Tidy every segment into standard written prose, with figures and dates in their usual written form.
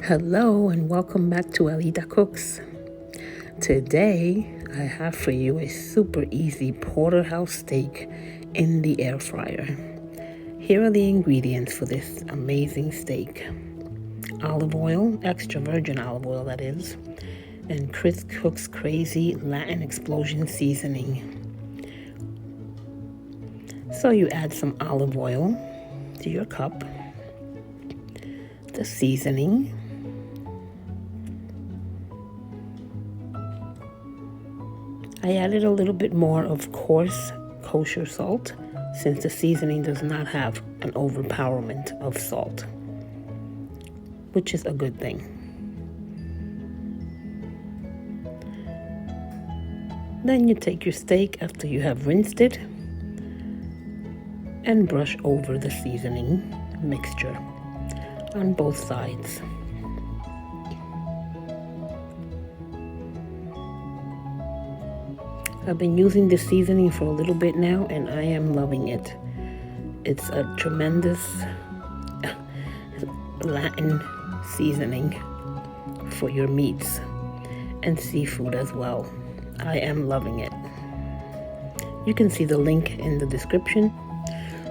Hello and welcome back to Alita Cooks. Today I have for you a super easy porterhouse steak in the air fryer. Here are the ingredients for this amazing steak. Olive oil, extra virgin olive oil that is, and Chris Cook's Crazy Latin Explosion seasoning. So you add some olive oil to your cup, the seasoning, I added a little bit more of coarse kosher salt since the seasoning does not have an overpowerment of salt, which is a good thing. Then you take your steak after you have rinsed it and brush over the seasoning mixture on both sides. I've been using this seasoning for a little bit now and I am loving it. It's a tremendous Latin seasoning for your meats and seafood as well. I am loving it. You can see the link in the description.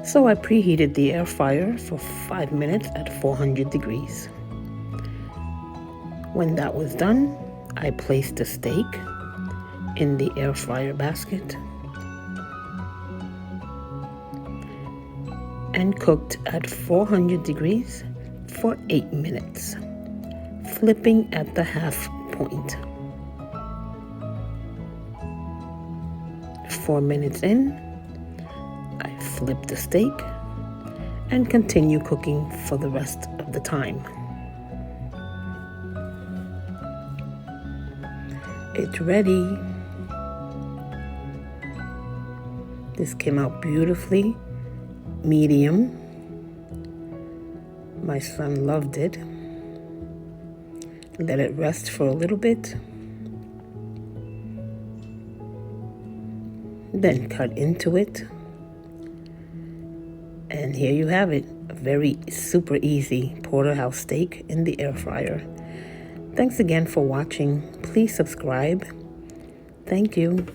So I preheated the air fryer for 5 minutes at 400 degrees. When that was done, I placed the steak in the air fryer basket and cooked at 400 degrees for 8 minutes, flipping at the half point. 4 minutes in, I flip the steak and continue cooking for the rest of the time. It's ready. This came out beautifully, medium. My son loved it. Let it rest for a little bit. Then cut into it. And here you have it, a very super easy porterhouse steak in the air fryer. Thanks again for watching. Please subscribe. Thank you.